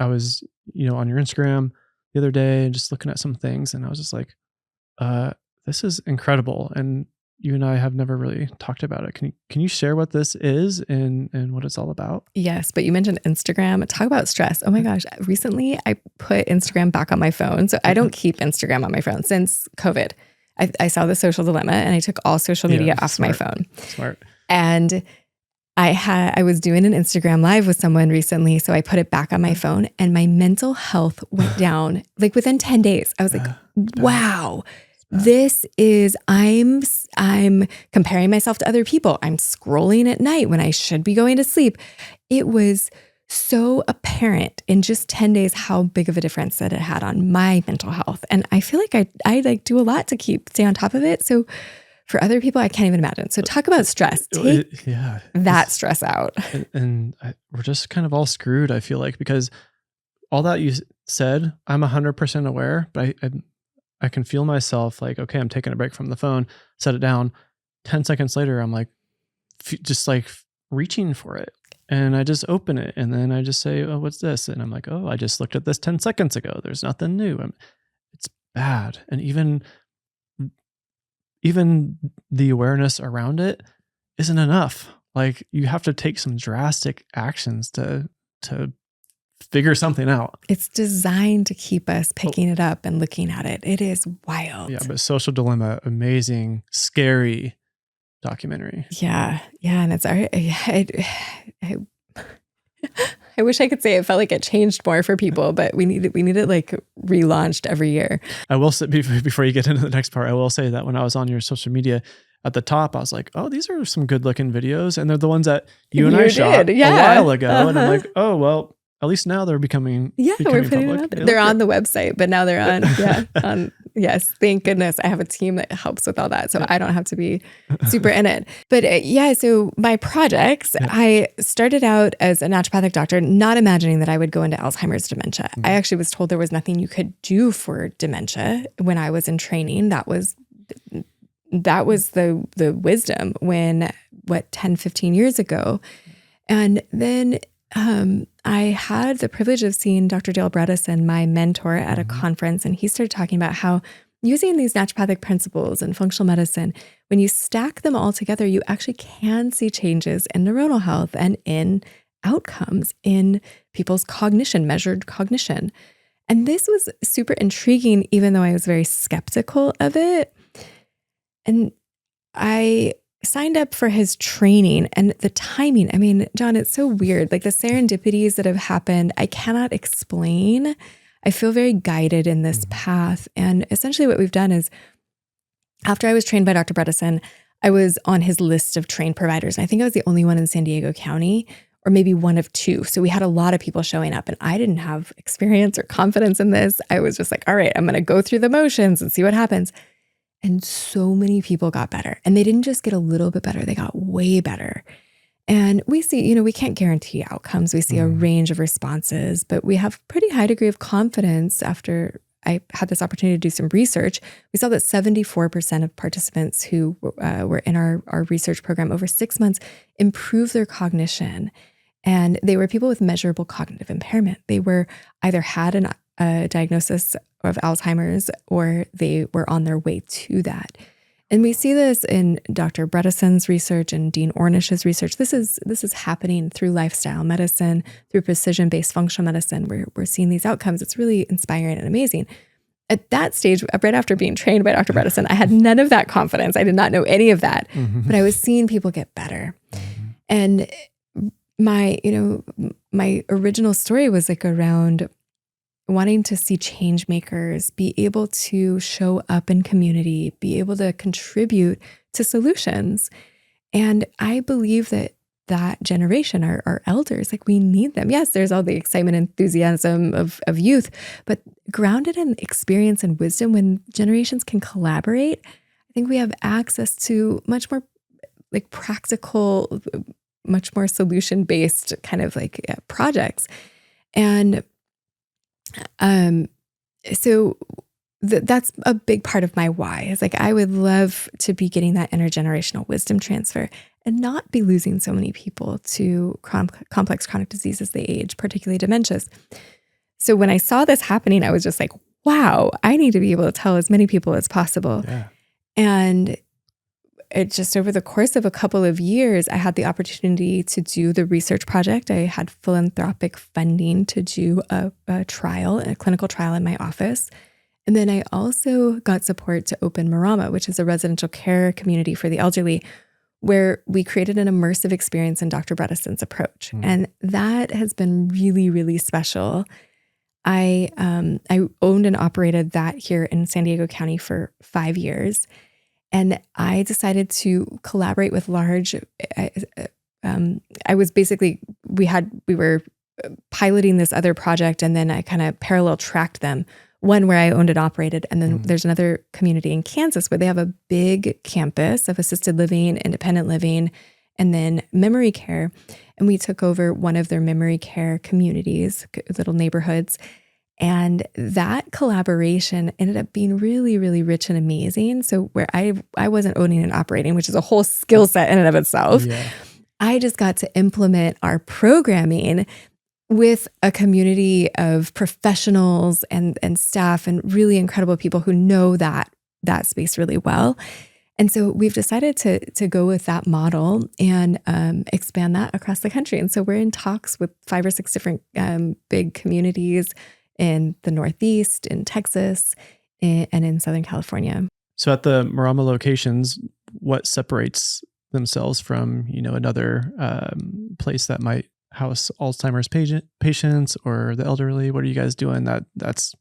Speaker 1: I was, on your Instagram the other day and just looking at some things, and I was just like, this is incredible. And you and I have never really talked about it. Can you share what this is and what it's all about?
Speaker 2: Yes, but you mentioned Instagram. Talk about stress. Oh my gosh. Recently, I put Instagram back on my phone. So I don't keep Instagram on my phone since COVID. I saw the social dilemma and I took all social media off my phone.
Speaker 1: Smart.
Speaker 2: And I was doing an Instagram live with someone recently, so I put it back on my phone and my mental health went down like within 10 days. I was like, wow, I'm comparing myself to other people. I'm scrolling at night when I should be going to sleep. It was so apparent in just 10 days how big of a difference that it had on my mental health. And I feel like I like do a lot to stay on top of it. So for other people, I can't even imagine. So talk about stress. Take that stress out.
Speaker 1: We're just kind of all screwed, I feel like, because all that you said, I'm 100% aware, but I can feel myself like, okay, I'm taking a break from the phone, set it down. 10 seconds later, I'm like, just like reaching for it. And I just open it and then I just say, oh, what's this? And I'm like, oh, I just looked at this 10 seconds ago. There's nothing new. It's bad. And even the awareness around it isn't enough. Like you have to take some drastic actions to figure something out.
Speaker 2: It's designed to keep us picking it up and looking at it. It is wild.
Speaker 1: Yeah, but Social Dilemma, amazing, scary documentary.
Speaker 2: Yeah. And it's I wish I could say it felt like it changed more for people, but we need it like relaunched every year.
Speaker 1: I will say, before you get into the next part, I will say that when I was on your social media at the top, I was like, oh, these are some good looking videos. And they're the ones that you and I shot a while ago. And I'm like, oh, well, at least now they're becoming
Speaker 2: we're putting them out there. They're on the website, but now they're on, yes, thank goodness. I have a team that helps with all that. So I don't have to be super in it. But so my projects, I started out as a naturopathic doctor, not imagining that I would go into Alzheimer's dementia. I actually was told there was nothing you could do for dementia when I was in training. That was the wisdom 10, 15 years ago. And then I had the privilege of seeing Dr. Dale Bredesen, my mentor, at a conference, and he started talking about how using these naturopathic principles and functional medicine, when you stack them all together, you actually can see changes in neuronal health and in outcomes in people's cognition, measured cognition. And this was super intriguing, even though I was very skeptical of it. And I signed up for his training, and the timing, I mean, John, it's so weird. Like the serendipities that have happened, I cannot explain. I feel very guided in this path. And essentially what we've done is, after I was trained by Dr. Bredesen, I was on his list of trained providers. I think I was the only one in San Diego County, or maybe one of two. So we had a lot of people showing up, and I didn't have experience or confidence in this. I was just like, all right, I'm going to go through the motions and see what happens. And so many people got better, and they didn't just get a little bit better, they got way better. And we see, we can't guarantee outcomes. We see a range of responses, but we have pretty high degree of confidence. After I had this opportunity to do some research, we saw that 74% of participants who were in our research program over 6 months improved their cognition. And they were people with measurable cognitive impairment. They were either had a diagnosis of Alzheimer's, or they were on their way to that. And we see this in Dr. Bredesen's research and Dean Ornish's research. This is happening through lifestyle medicine, through precision-based functional medicine. We're seeing these outcomes. It's really inspiring and amazing. At that stage, right after being trained by Dr. Bredesen, I had none of that confidence. I did not know any of that, but I was seeing people get better. And my original story was like around wanting to see change makers be able to show up in community, be able to contribute to solutions. And I believe that generation, our elders, like we need them. Yes, there's all the excitement and enthusiasm of youth, but grounded in experience and wisdom, when generations can collaborate, I think we have access to much more like practical, much more solution-based kind of like projects. And so that's a big part of my why. Is like, I would love to be getting that intergenerational wisdom transfer and not be losing so many people to complex chronic disease as they age, particularly dementias. So when I saw this happening, I was just like, wow, I need to be able to tell as many people as possible. Yeah. And it just, over the course of a couple of years, I had the opportunity to do the research project. I had philanthropic funding to do a clinical trial in my office. And then I also got support to open Marama, which is a residential care community for the elderly, where we created an immersive experience in Dr. Bredesen's approach. And that has been really, really special. I owned and operated that here in San Diego County for 5 years. And I decided to collaborate with large, I was basically, we were piloting this other project, and then I kind of parallel tracked them. One where I owned and operated, and then there's another community in Kansas where they have a big campus of assisted living, independent living, and then memory care. And we took over one of their memory care communities, little neighborhoods. And that collaboration ended up being really, really rich and amazing. So where I wasn't owning and operating, which is a whole skill set in and of itself, I just got to implement our programming with a community of professionals and staff and really incredible people who know that space really well. And so we've decided to go with that model and expand that across the country. And so we're in talks with 5 or 6 different big communities in the Northeast, in Texas, and in Southern California.
Speaker 1: So at the Marama locations, what separates themselves from, another place that might house Alzheimer's patients or the elderly? What are you guys doing that's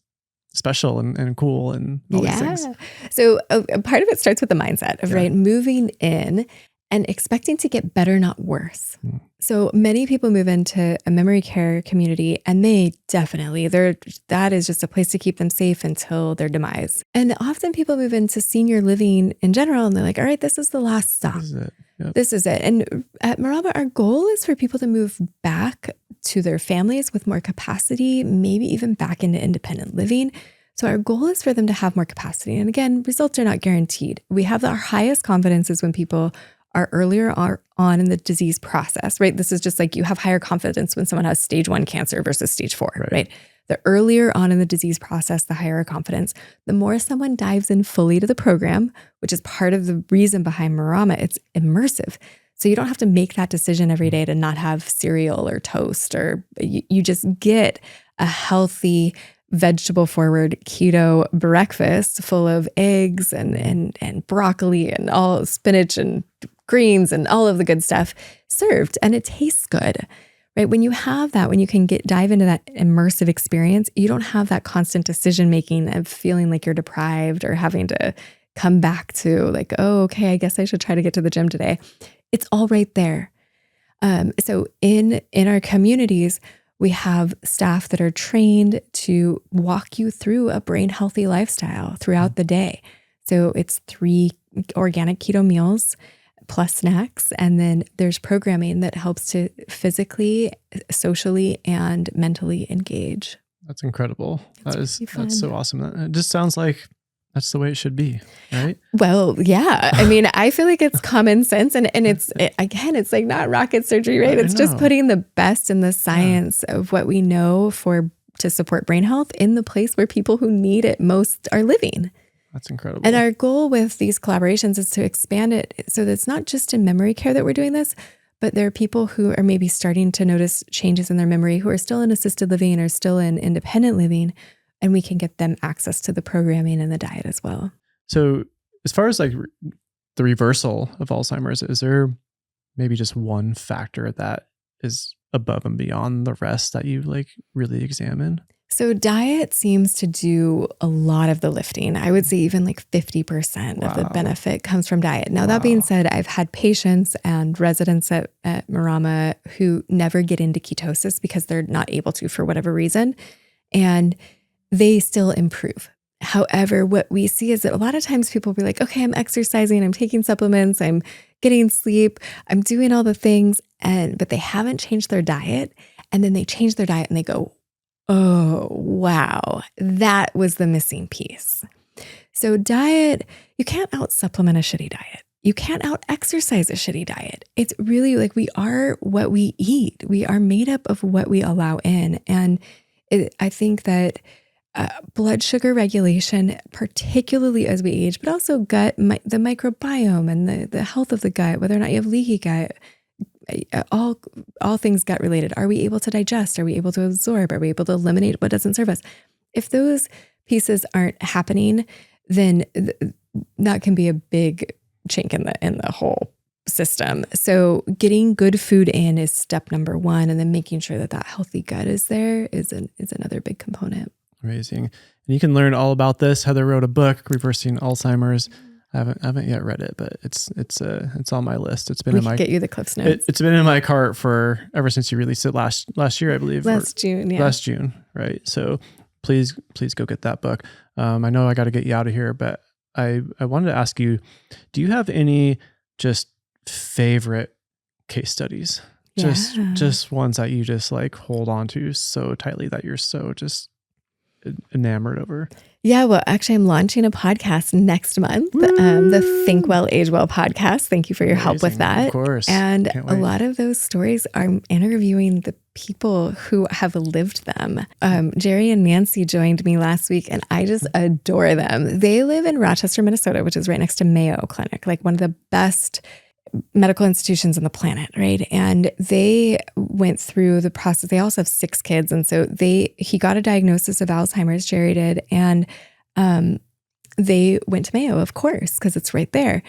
Speaker 1: special and cool and all these things?
Speaker 2: So a part of it starts with the mindset of moving in and expecting to get better, not worse. So many people move into a memory care community and they definitely, that is just a place to keep them safe until their demise. And often people move into senior living in general and they're like, all right, this is the last stop.
Speaker 1: This is it. Yep.
Speaker 2: This is it. And at Marama, our goal is for people to move back to their families with more capacity, maybe even back into independent living. So our goal is for them to have more capacity. And again, results are not guaranteed. We have our highest confidence is when people are earlier on in the disease process, right? This is just like you have higher confidence when someone has stage 1 cancer versus stage 4, right? The earlier on in the disease process, the higher our confidence. The more someone dives in fully to the program, which is part of the reason behind Marama, it's immersive. So you don't have to make that decision every day to not have cereal or toast, or you just get a healthy, vegetable-forward keto breakfast full of eggs and broccoli and all spinach and greens and all of the good stuff served, and it tastes good. Right? When you have that, when you can dive into that immersive experience, you don't have that constant decision making of feeling like you're deprived or having to come back to like, oh, okay, I guess I should try to get to the gym today. It's all right there. So in our communities, we have staff that are trained to walk you through a brain healthy lifestyle throughout the day. So it's 3 organic keto meals plus snacks. And then there's programming that helps to physically, socially, and mentally engage.
Speaker 1: That's incredible.
Speaker 2: That's
Speaker 1: so awesome. It just sounds like that's the way it should be, right?
Speaker 2: Well, yeah. I mean, I feel like it's common sense and it's like not rocket surgery, right? It's just putting the best in the science of what we know to support brain health in the place where people who need it most are living.
Speaker 1: That's incredible.
Speaker 2: And our goal with these collaborations is to expand it so that it's not just in memory care that we're doing this, but there are people who are maybe starting to notice changes in their memory who are still in assisted living or still in independent living, and we can get them access to the programming and the diet as well.
Speaker 1: So as far as like the reversal of Alzheimer's, is there maybe just one factor that is above and beyond the rest that you like really examine?
Speaker 2: So diet seems to do a lot of the lifting. I would say even like 50% of the benefit comes from diet. Now, that being said, I've had patients and residents at Marama who never get into ketosis because they're not able to for whatever reason, and they still improve. However, what we see is that a lot of times people will be like, okay, I'm exercising, I'm taking supplements, I'm getting sleep, I'm doing all the things, but they haven't changed their diet. And then they change their diet and they go, oh, wow, that was the missing piece. So diet, you can't out supplement a shitty diet. You can't out exercise a shitty diet. It's really like we are what we eat. We are made up of what we allow in. And I think that blood sugar regulation, particularly as we age, but also gut, the microbiome and the health of the gut, whether or not you have leaky gut, all things gut related. Are we able to digest? Are we able to absorb? Are we able to eliminate what doesn't serve us? If those pieces aren't happening, then that can be a big chink in the whole system. So getting good food in is step number 1, and then making sure that healthy gut is there is another big component.
Speaker 1: Amazing. And you can learn all about this. Heather wrote a book, Reversing Alzheimer's. haven't yet read it, but it's on my list. It's been
Speaker 2: We
Speaker 1: in
Speaker 2: could
Speaker 1: my
Speaker 2: get you the Cliff's Notes.
Speaker 1: it's been in my cart for ever since you released it last year, I believe.
Speaker 2: Last June, yeah.
Speaker 1: Last June, right? So please go get that book. I know I got to get you out of here, but I wanted to ask you, do you have any just favorite case studies? Just ones that you just like hold on to so tightly that you're so just enamored over.
Speaker 2: Yeah, well, actually, I'm launching a podcast next month, the Think Well, Age Well podcast. Thank you for your help with that.
Speaker 1: Of course.
Speaker 2: And a lot of those stories, I'm interviewing the people who have lived them. Jerry and Nancy joined me last week, and I just adore them. They live in Rochester, Minnesota, which is right next to Mayo Clinic, like one of the best medical institutions on the planet, right? And they went through the process. They also have 6 kids. And so he got a diagnosis of Alzheimer's, Jerry did. And they went to Mayo, of course, because it's right there.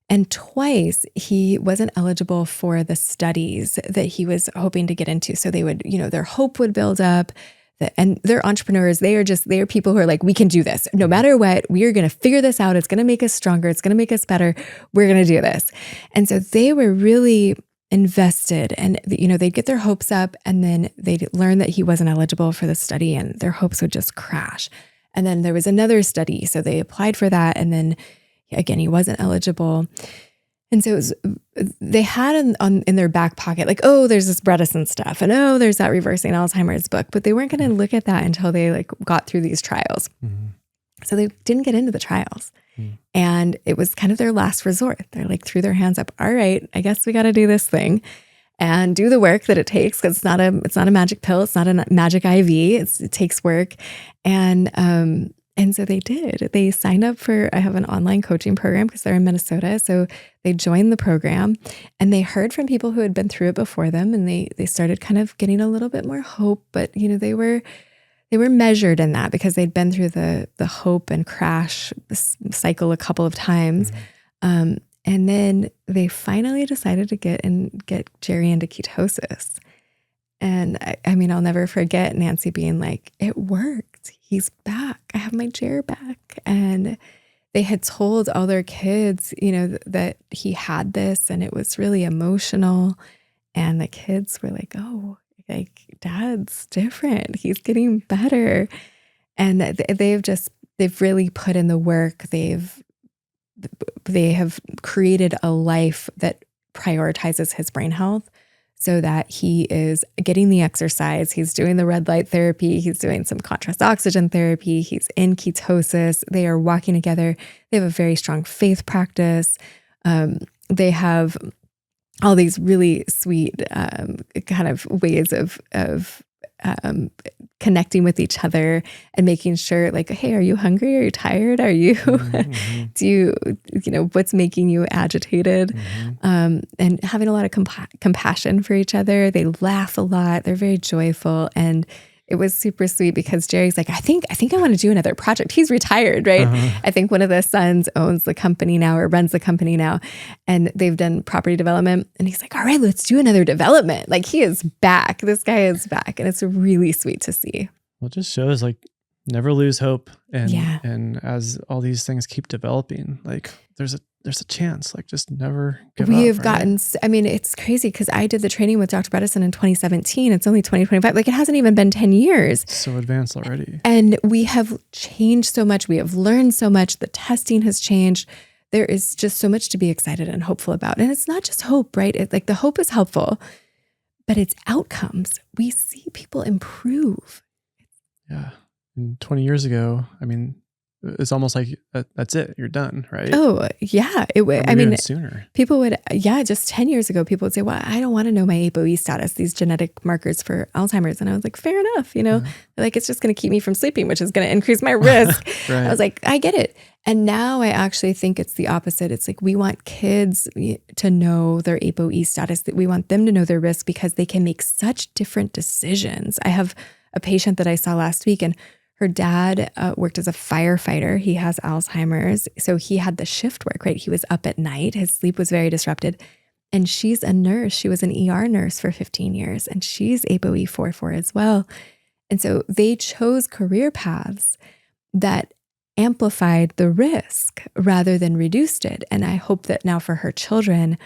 Speaker 2: And twice he wasn't eligible for the studies that he was hoping to get into. So they would, their hope would build up. And they're entrepreneurs. They are people who are like, we can do this. No matter what, we are going to figure this out. It's going to make us stronger. It's going to make us better. We're going to do this. And so they were really invested, and they'd get their hopes up, and then they'd learn that he wasn't eligible for the study, and their hopes would just crash. And then there was another study. So they applied for that. And then again, he wasn't eligible. And so they had in their back pocket, like, oh, there's this Bredesen stuff, and oh, there's that Reversing Alzheimer's book, but they weren't going to look at that until they like got through these trials. Mm-hmm. So they didn't get into the trials, and it was kind of their last resort. They're like, threw their hands up. All right, I guess we got to do this thing and do the work that it takes, because it's not a magic pill, it's not a magic IV. It takes work, and so they did. They signed up I have an online coaching program because they're in Minnesota. So they joined the program, and they heard from people who had been through it before them, and they started kind of getting a little bit more hope. But they were measured in that because they'd been through the hope and crash cycle a couple of times. Mm-hmm. And then they finally decided to get Jerry into ketosis. And I mean, I'll never forget Nancy being like, it worked. He's back. I have my Jer back. And they had told all their kids, that he had this, and it was really emotional. And the kids were like, oh, like Dad's different. He's getting better. And they've really put in the work. They have created a life that prioritizes his brain health, so that he is getting the exercise, he's doing the red light therapy, he's doing some contrast oxygen therapy, he's in ketosis, they are walking together, they have a very strong faith practice, they have all these really sweet kind of ways of connecting with each other and making sure, like, hey, are you hungry? Are you tired? Are you, what's making you agitated? Mm-hmm. And having a lot of compassion for each other. They laugh a lot. They're very joyful. And it was super sweet because Jerry's like, I think I want to do another project. He's retired, right? Uh-huh. I think one of the sons owns the company now, or runs the company now, and they've done property development. And he's like, all right, let's do another development. Like, he is back. This guy is back. And it's really sweet to see.
Speaker 1: Well, it just shows like never lose hope. And as all these things keep developing, like there's a chance, like just never give up.
Speaker 2: We have gotten, I mean, it's crazy because I did the training with Dr. Bredesen in 2017. It's only 2025. Like, it hasn't even been 10 years.
Speaker 1: So advanced already.
Speaker 2: And we have changed so much. We have learned so much. The testing has changed. There is just so much to be excited and hopeful about. And it's not just hope, right? Like, the hope is helpful, but it's outcomes. We see people improve.
Speaker 1: Yeah. And 20 years ago, I mean, it's almost like that's it. You're done, right?
Speaker 2: Oh, yeah. I mean,
Speaker 1: sooner.
Speaker 2: People would, just 10 years ago, people would say, well, I don't want to know my ApoE status, these genetic markers for Alzheimer's. And I was like, fair enough. Like, it's just going to keep me from sleeping, which is going to increase my risk. Right. I was like, I get it. And now I actually think it's the opposite. It's like, we want kids to know their ApoE status, that we want them to know their risk, because they can make such different decisions. I have a patient that I saw last week, and her dad worked as a firefighter. He has Alzheimer's. So he had the shift work, right? He was up at night. His sleep was very disrupted. And she's a nurse. She was an ER nurse for 15 years. And she's ApoE44 as well. And so they chose career paths that amplified the risk rather than reduced it. And I hope that now for her children,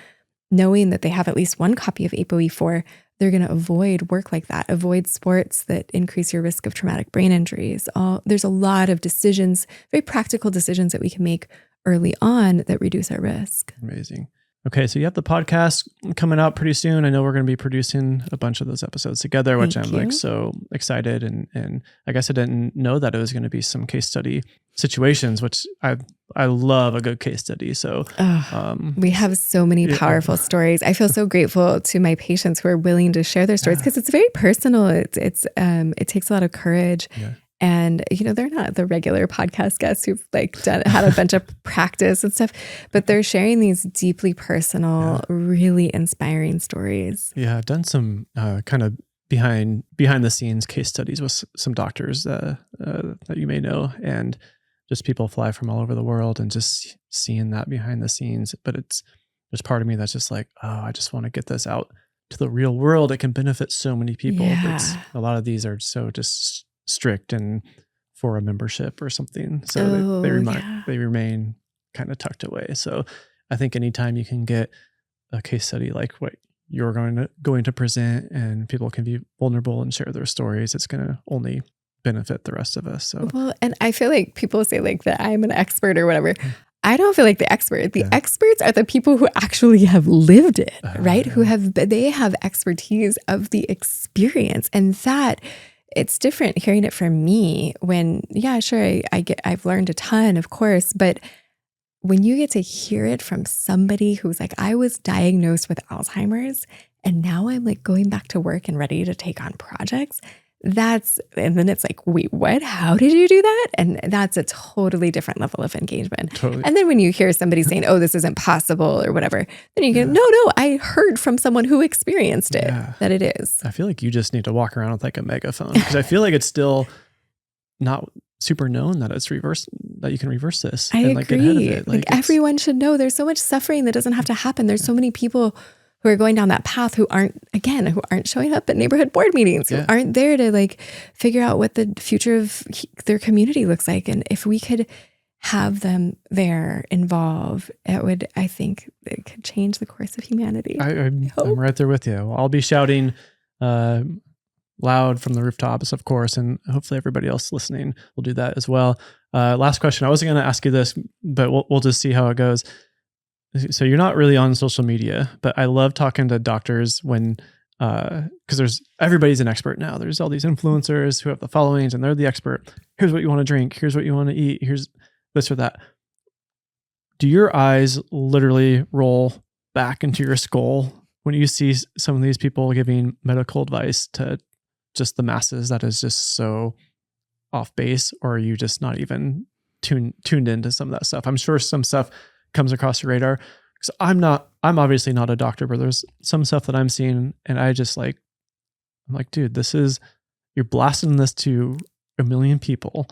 Speaker 2: knowing that they have at least one copy of ApoE4, they're going to avoid work like that, avoid sports that increase your risk of traumatic brain injuries. There's a lot of decisions, very practical decisions that we can make early on that reduce our risk.
Speaker 1: Amazing. Okay, so you have the podcast coming out pretty soon. I know we're going to be producing a bunch of those episodes together, which I'm like so excited. And I guess I didn't know that it was going to be some case study situations, which I love a good case study. So
Speaker 2: we have so many powerful stories. I feel so grateful to my patients who are willing to share their stories because it's very personal. It takes a lot of courage. Yeah. And, they're not the regular podcast guests who've had a bunch of practice and stuff, but they're sharing these deeply personal, really inspiring stories.
Speaker 1: Yeah. I've done some kind of behind the scenes case studies with some doctors that you may know, and just people fly from all over the world and just seeing that behind the scenes. But there's part of me that's just like, oh, I just want to get this out to the real world. It can benefit so many people.
Speaker 2: Yeah.
Speaker 1: A lot of these are so just strict and for a membership or something. So they remain kind of tucked away. So I think anytime you can get a case study like what you're going to present and people can be vulnerable and share their stories, it's going to only benefit the rest of us. So
Speaker 2: well, and I feel like people say like that I'm an expert or whatever. I don't feel like the expert. The experts are the people who actually have lived it, right? They have expertise of the experience, and that it's different hearing it from me when, sure, I've learned a ton, of course, but when you get to hear it from somebody who's like, I was diagnosed with Alzheimer's and now I'm like going back to work and ready to take on projects. And then it's like, wait, what? How did you do that? And that's a totally different level of engagement.
Speaker 1: Totally.
Speaker 2: And then when you hear somebody saying, oh, this isn't possible or whatever, then you go, no, I heard from someone who experienced it that it is.
Speaker 1: I feel like you just need to walk around with like a megaphone because I feel like it's still not super known that it's that you can reverse this.
Speaker 2: I agree.
Speaker 1: Get ahead of it.
Speaker 2: Like everyone should know there's so much suffering that doesn't have to happen. There's so many people who are going down that path who aren't showing up at neighborhood board meetings, who aren't there to figure out what the future of their community looks like. And if we could have them there involved, I think it could change the course of humanity.
Speaker 1: I'm right there with you. I'll be shouting loud from the rooftops, of course, and hopefully everybody else listening will do that as well. Last question. I wasn't going to ask you this, but we'll just see how it goes. So you're not really on social media, but I love talking to doctors when, because everybody's an expert now. There's all these influencers who have the followings and they're the expert. Here's what you want to drink. Here's what you want to eat. Here's this or that. Do your eyes literally roll back into your skull when you see some of these people giving medical advice to just the masses that is just so off base, or are you just not even tuned into some of that stuff? I'm sure some stuff comes across your radar because I'm obviously not a doctor, but there's some stuff that I'm seeing and I'm like, dude, you're blasting this to a million people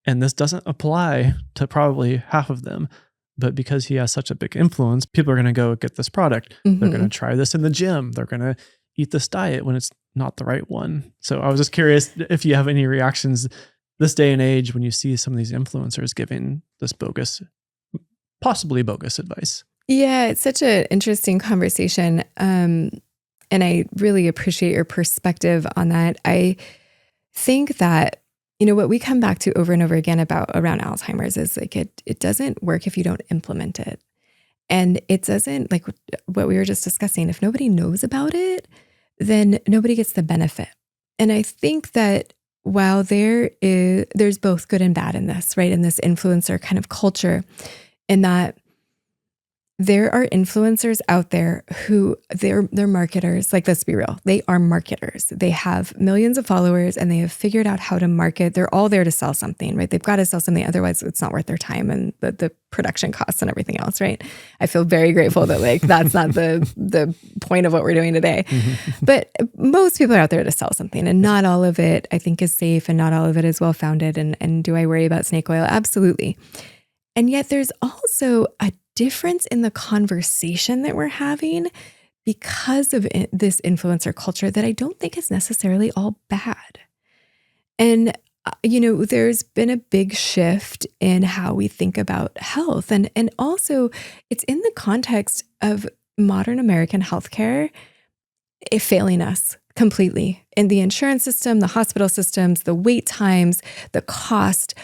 Speaker 1: and this doesn't apply to probably half of them, but because he has such a big influence, people are going to go get this product. Mm-hmm. They're going to try this in the gym. They're going to eat this diet when it's not the right one. So I was just curious if you have any reactions this day and age when you see some of these influencers giving this possibly bogus advice.
Speaker 2: Yeah, it's such an interesting conversation. And I really appreciate your perspective on that. I think that, what we come back to over and over again around Alzheimer's is like, it doesn't work if you don't implement it. And it doesn't, like what we were just discussing, if nobody knows about it, then nobody gets the benefit. And I think that while there's both good and bad in this, right? In this influencer kind of culture, in that there are influencers out there who they're marketers. Like, let's be real. They are marketers. They have millions of followers and they have figured out how to market. They're all there to sell something, right? They've got to sell something. Otherwise it's not worth their time and the production costs and everything else, right? I feel very grateful that that's not the point of what we're doing today. But most people are out there to sell something, and not all of it I think is safe and not all of it is well-founded. And do I worry about snake oil? Absolutely. And yet there's also a difference in the conversation that we're having because of this influencer culture that I don't think is necessarily all bad. And there's been a big shift in how we think about health. And also, it's in the context of modern American healthcare failing us completely in the insurance system, the hospital systems, the wait times, the cost,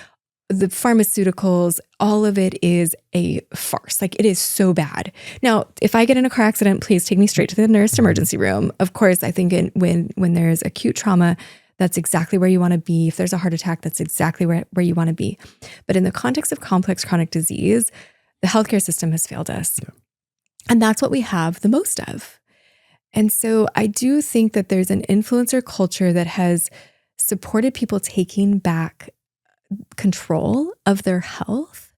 Speaker 2: the pharmaceuticals, all of it is a farce. Like, it is so bad. Now, if I get in a car accident, please take me straight to the nearest emergency room. Of course, I think when there's acute trauma, that's exactly where you want to be. If there's a heart attack, that's exactly where you want to be. But in the context of complex chronic disease, the healthcare system has failed us. Yeah. And that's what we have the most of. And so I do think that there's an influencer culture that has supported people taking back control of their health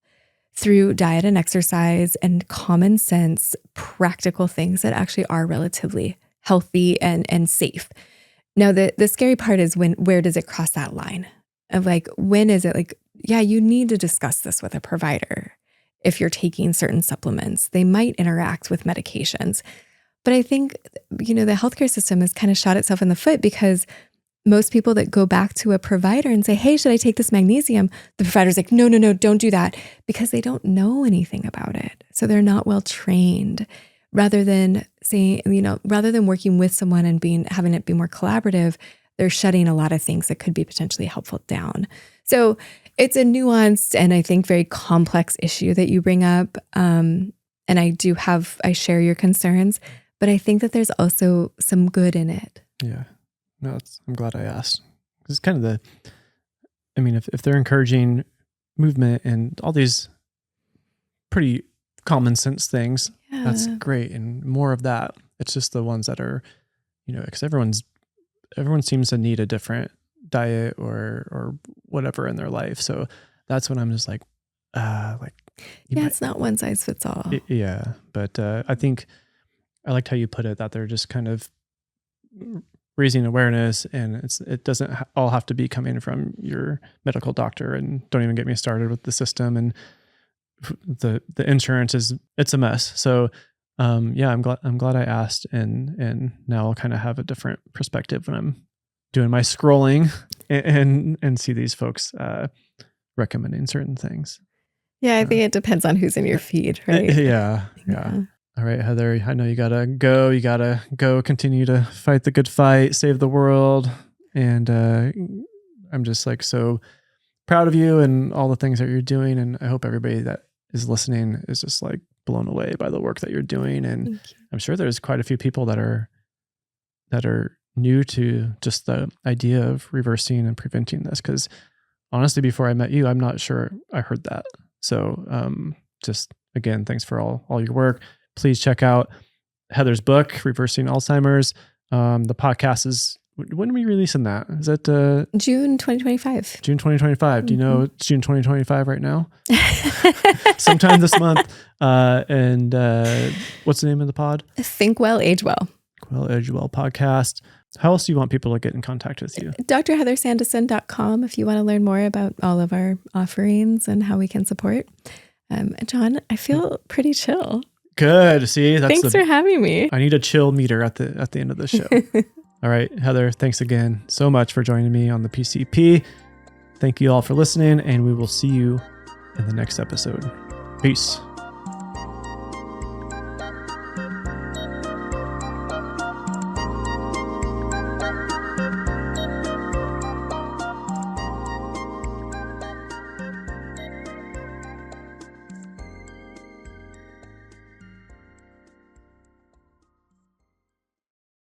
Speaker 2: through diet and exercise and common sense, practical things that actually are relatively healthy and safe. Now, the scary part is where does it cross that line of like, when is it like, yeah, you need to discuss this with a provider. If you're taking certain supplements, they might interact with medications. But I think, the healthcare system has kind of shot itself in the foot, because most people that go back to a provider and say, hey, should I take this magnesium? The provider's like, no, don't do that, because they don't know anything about it. So they're not well trained. Rather than saying, rather than working with someone and having it be more collaborative, they're shutting a lot of things that could be potentially helpful down. So it's a nuanced and I think very complex issue that you bring up. And I share your concerns, but I think that there's also some good in it.
Speaker 1: Yeah. No, I'm glad I asked. It's kind of if they're encouraging movement and all these pretty common sense things, that's great. And more of that. It's just the ones that are, because everyone seems to need a different diet or whatever in their life. So that's when I'm just like,
Speaker 2: it's not one size fits all.
Speaker 1: Yeah. But I think I liked how you put it, that they're just kind of raising awareness, and it doesn't all have to be coming from your medical doctor. And don't even get me started with the system and the insurance it's a mess. So I'm glad I asked, and now I'll kind of have a different perspective when I'm doing my scrolling and see these folks recommending certain things.
Speaker 2: Yeah, I think it depends on who's in your feed, right?
Speaker 1: Yeah. All right, Heather, I know you gotta go. You gotta go continue to fight the good fight, save the world. And I'm just like so proud of you and all the things that you're doing. And I hope everybody that is listening is just like blown away by the work that you're doing. And I'm sure there's quite a few people that are new to just the idea of reversing and preventing this. Because honestly, before I met you, I'm not sure I heard that. So just again, thanks for all your work. Please check out Heather's book, Reversing Alzheimer's. The podcast is, when are we releasing that? Is that
Speaker 2: June 2025?
Speaker 1: June 2025. Do you know it's June 2025 right now? Sometime this month. And what's the name of the pod?
Speaker 2: Think Well, Age Well.
Speaker 1: Well, Age Well podcast. How else do you want people to get in contact with you?
Speaker 2: drheathersandison.com if you want to learn more about all of our offerings and how we can support. John, I feel pretty chill.
Speaker 1: Good. See,
Speaker 2: thanks for having me.
Speaker 1: I need a chill meter at the end of the show. All right, Heather, thanks again so much for joining me on the PCP. Thank you all for listening, and we will see you in the next episode. Peace.